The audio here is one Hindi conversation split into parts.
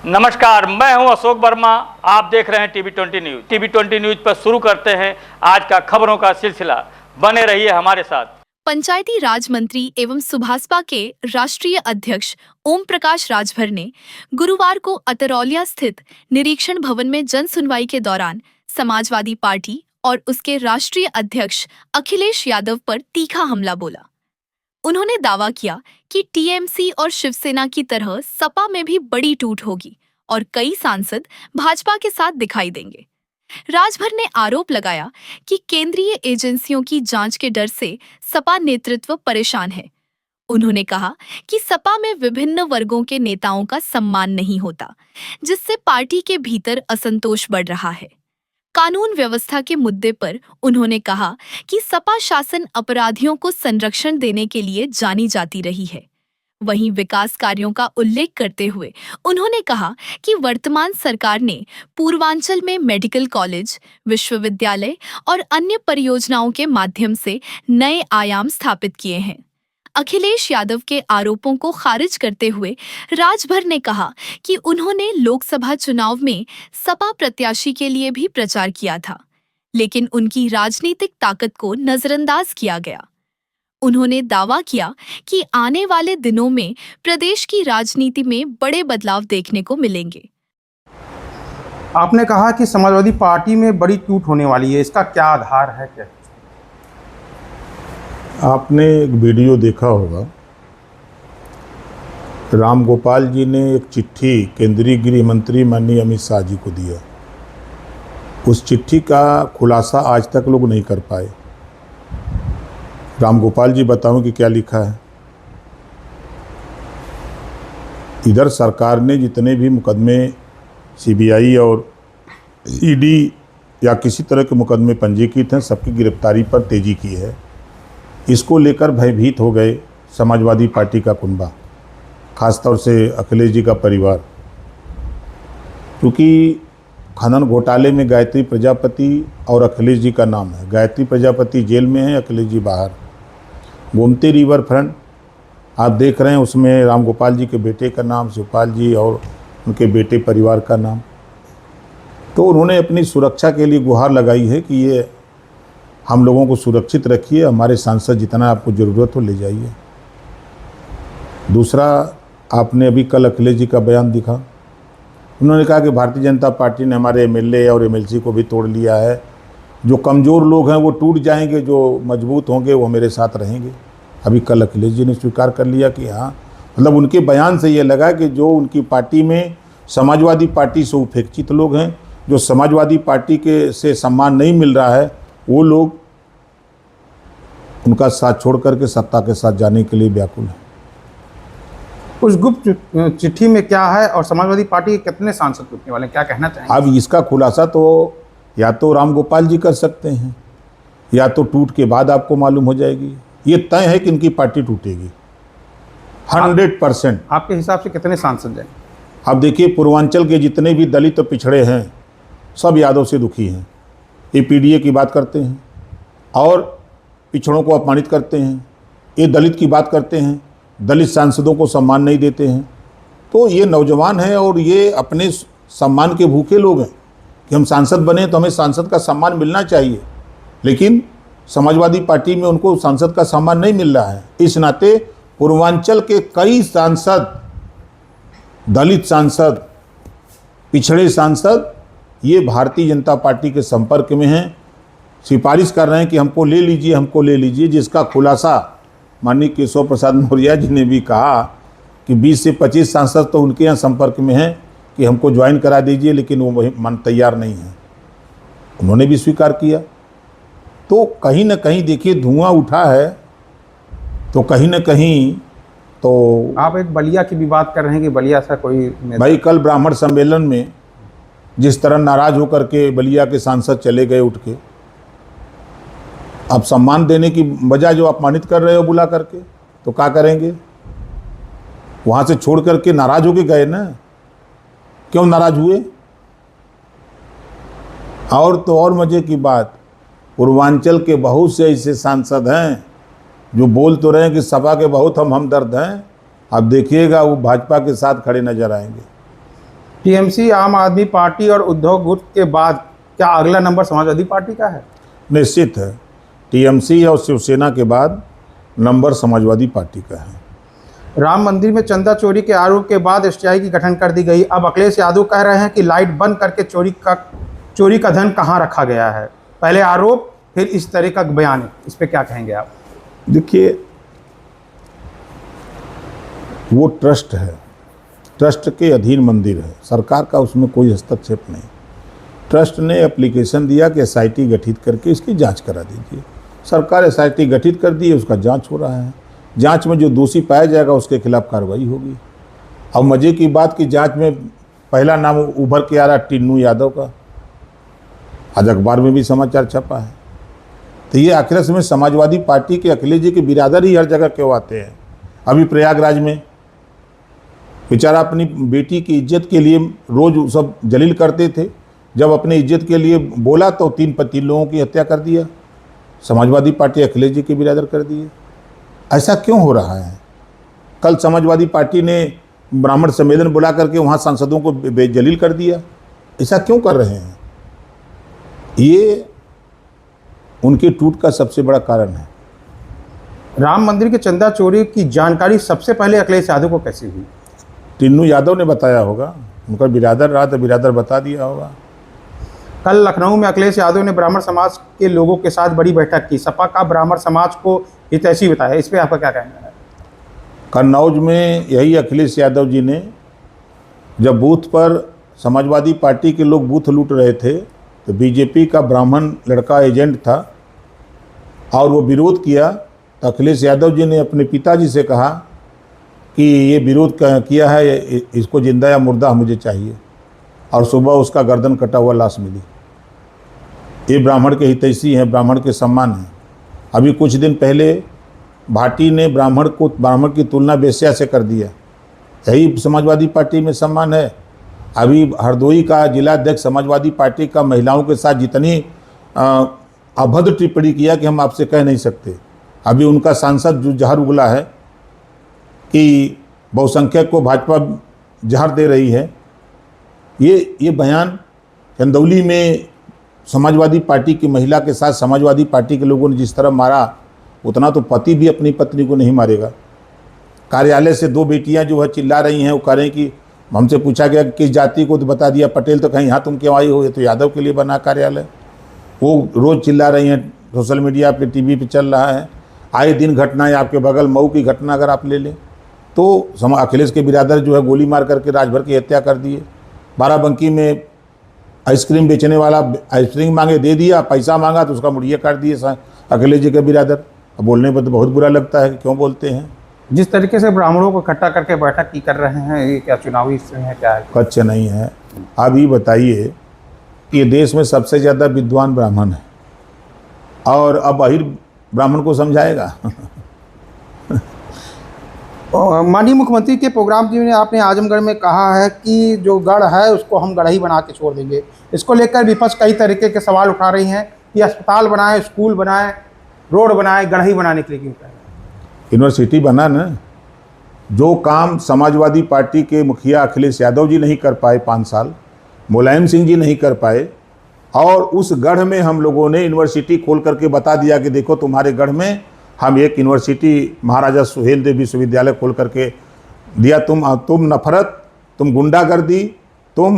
नमस्कार, मैं हूं अशोक वर्मा। आप देख रहे हैं टीवी 20 न्यूज। टीवी 20 न्यूज पर शुरू करते हैं आज का खबरों का सिलसिला। बने रहिए हमारे साथ। पंचायती राज मंत्री एवं सुभाषपा के राष्ट्रीय अध्यक्ष ओम प्रकाश राजभर ने गुरुवार को अतरौलिया स्थित निरीक्षण भवन में जन सुनवाई के दौरान समाजवादी पार्टी और उसके राष्ट्रीय अध्यक्ष अखिलेश यादव पर तीखा हमला बोला। उन्होंने दावा किया कि टीएमसी और शिवसेना की तरह सपा में भी बड़ी टूट होगी और कई सांसद भाजपा के साथ दिखाई देंगे। राजभर ने आरोप लगाया कि केंद्रीय एजेंसियों की जांच के डर से सपा नेतृत्व परेशान है। उन्होंने कहा कि सपा में विभिन्न वर्गों के नेताओं का सम्मान नहीं होता, जिससे पार्टी के भीतर असंतोष बढ़ रहा है। कानून व्यवस्था के मुद्दे पर उन्होंने कहा कि सपा शासन अपराधियों को संरक्षण देने के लिए जानी जाती रही है। वहीं विकास कार्यों का उल्लेख करते हुए उन्होंने कहा कि वर्तमान सरकार ने पूर्वांचल में मेडिकल कॉलेज, विश्वविद्यालय और अन्य परियोजनाओं के माध्यम से नए आयाम स्थापित किए हैं। अखिलेश यादव के आरोपों को खारिज करते हुए राजभर ने कहा कि उन्होंने लोकसभा चुनाव में सपा प्रत्याशी के लिए भी प्रचार किया था, लेकिन उनकी राजनीतिक ताकत को नजरअंदाज किया गया। उन्होंने दावा किया कि आने वाले दिनों में प्रदेश की राजनीति में बड़े बदलाव देखने को मिलेंगे। आपने कहा कि समाजवादी पार्टी में बड़ी टूट होने वाली है, इसका क्या आधार है? क्या आपने एक वीडियो देखा होगा, राम गोपाल जी ने एक चिट्ठी केंद्रीय गृह मंत्री माननीय अमित शाह जी को दिया। उस चिट्ठी का खुलासा आज तक लोग नहीं कर पाए। राम गोपाल जी बताऊं कि क्या लिखा है। इधर सरकार ने जितने भी मुकदमे सीबीआई और ईडी या किसी तरह के मुकदमे पंजीकृत हैं, सबकी गिरफ्तारी पर तेजी की है। इसको लेकर भयभीत हो गए समाजवादी पार्टी का कुनबा, खासतौर से अखिलेश जी का परिवार, क्योंकि खनन घोटाले में गायत्री प्रजापति और अखिलेश जी का नाम है। गायत्री प्रजापति जेल में है, अखिलेश जी बाहर। गोमती रिवर फ्रंट आप देख रहे हैं, उसमें राम गोपाल जी के बेटे का नाम, शिवपाल जी और उनके बेटे परिवार का नाम। तो उन्होंने अपनी सुरक्षा के लिए गुहार लगाई है कि ये हम लोगों को सुरक्षित रखिए, हमारे सांसद जितना आपको ज़रूरत हो ले जाइए। दूसरा, आपने अभी कल अखिलेश जी का बयान दिखा। उन्होंने कहा कि भारतीय जनता पार्टी ने हमारे एमएलए और एमएलसी को भी तोड़ लिया है। जो कमज़ोर लोग हैं वो टूट जाएंगे, जो मजबूत होंगे वो मेरे साथ रहेंगे। अभी कल अखिलेश जी ने स्वीकार कर लिया कि हाँ, मतलब उनके बयान से ये लगा कि जो उनकी पार्टी में समाजवादी पार्टी से उपेक्षित लोग हैं, जो समाजवादी पार्टी के से सम्मान नहीं मिल रहा है, वो लोग उनका साथ छोड़ करके सत्ता के साथ जाने के लिए व्याकुल है। उस गुप्त चिट्ठी में क्या है और समाजवादी पार्टी के कितने सांसद टूटने वाले हैं, क्या कहना चाहेंगे? अब इसका खुलासा तो या तो राम गोपाल जी कर सकते हैं, या तो टूट के बाद आपको मालूम हो जाएगी। ये तय है कि इनकी पार्टी टूटेगी 100%। आपके हिसाब से कितने सांसद हैं? अब देखिए, पूर्वांचल के जितने भी दलित और पिछड़े हैं सब यादव से दुखी हैं। ये पीडीए की बात करते हैं और पिछड़ों को अपमानित करते हैं। ये दलित की बात करते हैं, दलित सांसदों को सम्मान नहीं देते हैं। तो ये नौजवान हैं और ये अपने सम्मान के भूखे लोग हैं कि हम सांसद बने तो हमें सांसद का सम्मान मिलना चाहिए, लेकिन समाजवादी पार्टी में उनको सांसद का सम्मान नहीं मिल रहा है। इस नाते पूर्वांचल के कई सांसद, दलित सांसद, पिछड़े सांसद, ये भारतीय जनता पार्टी के संपर्क में हैं, सिफारिश कर रहे हैं कि हमको ले लीजिए, हमको ले लीजिए। जिसका खुलासा माननीय केशव प्रसाद मौर्य जी ने भी कहा कि 20 से 25 सांसद तो उनके यहाँ संपर्क में हैं कि हमको ज्वाइन करा दीजिए, लेकिन वो मन तैयार नहीं है। उन्होंने भी स्वीकार किया। तो कहीं ना कहीं देखिए धुआं उठा है, तो कहीं ना कहीं तो आप एक बलिया की भी बात कर रहे हैं कि बलिया से कोई भाई, कल ब्राह्मण सम्मेलन में जिस तरह नाराज होकर के बलिया के सांसद चले गए उठ के, अब सम्मान देने की बजाय जो अपमानित कर रहे हो बुला करके, तो क्या करेंगे? वहाँ से छोड़ करके नाराज होके गए ना। क्यों नाराज हुए? और तो और मजे की बात, पूर्वांचल के बहुत से ऐसे सांसद हैं जो बोल तो रहे हैं कि सपा के बहुत हम हमदर्द हैं। अब देखिएगा वो भाजपा के साथ खड़े नजर आएंगे। टीएमसी, आम आदमी पार्टी और उद्धव गुट के बाद क्या अगला नंबर समाजवादी पार्टी का है? निश्चित है, टीएमसी और शिवसेना के बाद नंबर समाजवादी पार्टी का है। राम मंदिर में चंदा चोरी के आरोप के बाद एसटीआई की गठन कर दी गई। अब अखिलेश यादव कह रहे हैं कि लाइट बंद करके चोरी का धन कहां रखा गया है। पहले आरोप, फिर इस तरह का बयान, इस पे क्या कहेंगे आप? देखिए, वो ट्रस्ट है, ट्रस्ट के अधीन मंदिर है, सरकार का उसमें कोई हस्तक्षेप नहीं। ट्रस्ट ने एप्लीकेशन दिया कि एसआईटी गठित करके इसकी जांच करा दीजिए। सरकार एसआईटी गठित कर दी है, उसका जांच हो रहा है। जांच में जो दोषी पाया जाएगा उसके खिलाफ कार्रवाई होगी। अब मजे की बात कि जांच में पहला नाम उभर के आ रहा टिन्नू यादव का, आज अखबार में भी समाचार छपा है। तो ये आखिर में समाजवादी पार्टी के अखिलेश जी के बिरादर ही हर जगह क्यों आते हैं? अभी प्रयागराज में बेचारा अपनी बेटी की इज्जत के लिए रोज सब जलील करते थे, जब अपनी इज्जत के लिए बोला तो तीन लोगों की हत्या कर दिया। समाजवादी पार्टी अखिलेश जी के बिरादर कर दिए। ऐसा क्यों हो रहा है? कल समाजवादी पार्टी ने ब्राह्मण सम्मेलन बुला करके वहाँ सांसदों को बेजलील कर दिया। ऐसा क्यों कर रहे हैं? ये उनके टूट का सबसे बड़ा कारण है। राम मंदिर के चंदा चोरी की जानकारी सबसे पहले अखिलेश यादव को कैसे हुई? टिन्नू यादव ने बताया होगा, उनका बिरादर रहा तो बिरादर बता दिया होगा। कल लखनऊ में अखिलेश यादव ने ब्राह्मण समाज के लोगों के साथ बड़ी बैठक की। सपा का ब्राह्मण समाज को हितैषी बताया, इस पर आपका क्या कहना है? कन्नौज में यही अखिलेश यादव जी ने जब बूथ पर समाजवादी पार्टी के लोग बूथ लूट रहे थे तो बीजेपी का ब्राह्मण लड़का एजेंट था और वो विरोध किया, तो अखिलेश यादव जी ने अपने पिताजी से कहा कि ये विरोध किया है, इसको जिंदा या मुर्दा मुझे चाहिए, और सुबह उसका गर्दन कटा हुआ लाश मिली। ये ब्राह्मण के हितैषी हैं, ब्राह्मण के सम्मान हैं। अभी कुछ दिन पहले भाटी ने ब्राह्मण की तुलना वेश्या से कर दिया। यही समाजवादी पार्टी में सम्मान है। अभी हरदोई का जिलाध्यक्ष समाजवादी पार्टी का महिलाओं के साथ जितनी अभद्र टिप्पणी किया कि हम आपसे कह नहीं सकते। अभी उनका सांसद जो जहर उगला है कि बहुसंख्यक को भाजपा जहर दे रही है, ये बयान चंदौली में समाजवादी पार्टी की महिला के साथ समाजवादी पार्टी के लोगों ने जिस तरह मारा, उतना तो पति भी अपनी पत्नी को नहीं मारेगा। कार्यालय से दो बेटियां जो है चिल्ला रही हैं, वो कह रहे हैं कि हमसे पूछा गया कि किस जाति को, तो बता दिया पटेल, तो कहीं यहाँ तुम क्यों आई हो? ये तो यादव के लिए बना कार्यालय। वो रोज़ चिल्ला रही हैं, सोशल मीडिया पे, टीवी पे चल रहा है। आए दिन घटनाएं, आपके बगल मऊ की घटना अगर आप ले लें तो अखिलेश के बिरादर जो है गोली मार करके राजभर की हत्या कर दिए। बाराबंकी में आइसक्रीम बेचने वाला आइसक्रीम मांगे, दे दिया, पैसा मांगा तो उसका मुड़िया काट दिए अखिलेश जी के बिरादर। अब बोलने पर तो बहुत बुरा लगता है कि क्यों बोलते हैं। जिस तरीके से ब्राह्मणों को इकट्ठा करके बैठक की कर रहे हैं, ये क्या चुनावी इसमें है, क्या है? कच्छ नहीं है। आप ये बताइए कि ये देश में सबसे ज़्यादा विद्वान ब्राह्मण है और अब अहिर ब्राह्मण को समझाएगा? माननीय मुख्यमंत्री के प्रोग्राम जी ने आपने आजमगढ़ में कहा है कि जो गढ़ है उसको हम गढ़ ही बना के छोड़ देंगे। इसको लेकर विपक्ष कई तरीके के सवाल उठा रही हैं कि अस्पताल बनाए, स्कूल बनाए, रोड बनाए, गढ़ ही बनाने के लिए क्यों कह रहे हैं? यूनिवर्सिटी बना ना। जो काम समाजवादी पार्टी के मुखिया अखिलेश यादव जी नहीं कर पाए 5 साल, मुलायम सिंह जी नहीं कर पाए, और उस गढ़ में हम लोगों ने यूनिवर्सिटी खोल करके बता दिया कि देखो तुम्हारे गढ़ में हम एक यूनिवर्सिटी महाराजा सुहेल देव विश्वविद्यालय खोल करके दिया। तुम नफरत, तुम गुंडागर्दी, तुम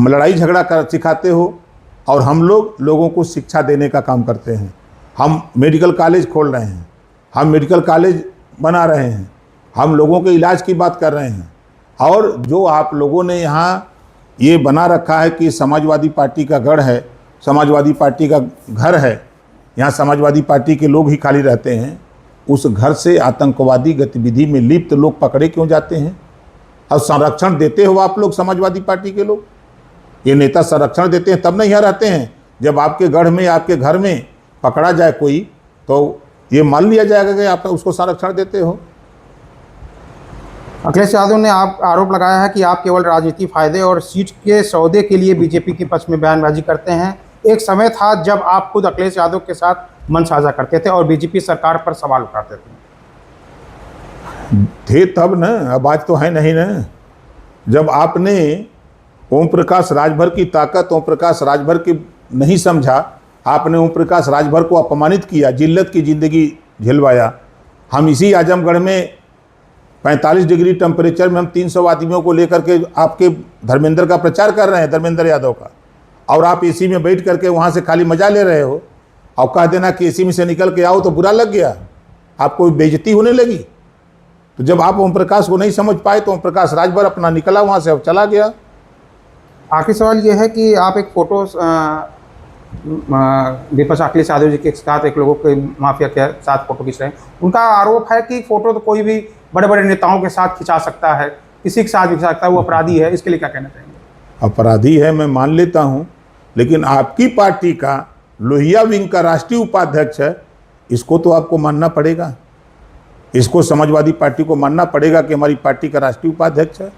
लड़ाई झगड़ा कर सिखाते हो, और हम लोगों को शिक्षा देने का काम करते हैं। हम मेडिकल कॉलेज खोल रहे हैं, हम मेडिकल कॉलेज बना रहे हैं, हम लोगों के इलाज की बात कर रहे हैं। और जो आप लोगों ने यहाँ ये बना रखा है कि समाजवादी पार्टी का गढ़ है, समाजवादी पार्टी का घर है, यहाँ समाजवादी पार्टी के लोग ही खाली रहते हैं, उस घर से आतंकवादी गतिविधि में लिप्त लोग पकड़े क्यों जाते हैं? और संरक्षण देते हो आप लोग, समाजवादी पार्टी के लोग, ये नेता संरक्षण देते हैं तब नहीं यहाँ रहते हैं। जब आपके गढ़ में, आपके घर में पकड़ा जाए कोई, तो ये मान लिया जाएगा कि आप उसको संरक्षण देते हो। अखिलेश यादव ने आप आरोप लगाया है कि आप केवल राजनीतिक फायदे और सीट के सौदे के लिए बीजेपी के पक्ष में बयानबाजी करते हैं। एक समय था जब आप खुद अखिलेश यादव के साथ मंच साझा करते थे और बीजेपी सरकार पर सवाल उठाते थे तब ना, अब आज तो है नहीं ना। जब आपने ओम प्रकाश राजभर की ताकत, ओम प्रकाश राजभर की नहीं समझा, आपने ओम प्रकाश राजभर को अपमानित किया, जिल्लत की ज़िंदगी झिलवाया। हम इसी आजमगढ़ में 45 डिग्री टेम्परेचर में हम 300 आदमियों को लेकर के आपके धर्मेंद्र का प्रचार कर रहे हैं, धर्मेंद्र यादव का, और आप एसी में बैठ करके वहाँ से खाली मजा ले रहे हो। और कह देना कि एसी में से निकल के आओ तो बुरा लग गया, आपको बेइज्जती होने लगी। तो जब आप ओम प्रकाश को नहीं समझ पाए तो ओम प्रकाश राजभर अपना निकला वहाँ से, अब चला गया। आखिरी सवाल ये है कि आप एक फ़ोटो विपक्ष अखिलेश यादव जी के साथ एक लोगों के माफिया के साथ फ़ोटो खींच रहे हैं। उनका आरोप है कि फ़ोटो तो कोई भी बड़े बड़े नेताओं के साथ खिंचा सकता है, किसी के साथ भी खिंचा सकता है, वो अपराधी है। इसके लिए क्या कहना चाहेंगे? अपराधी है, मैं मान लेता हूँ, लेकिन आपकी पार्टी का लोहिया विंग का राष्ट्रीय उपाध्यक्ष है, इसको तो आपको मानना पड़ेगा। इसको समाजवादी पार्टी को मानना पड़ेगा कि हमारी पार्टी का राष्ट्रीय उपाध्यक्ष है।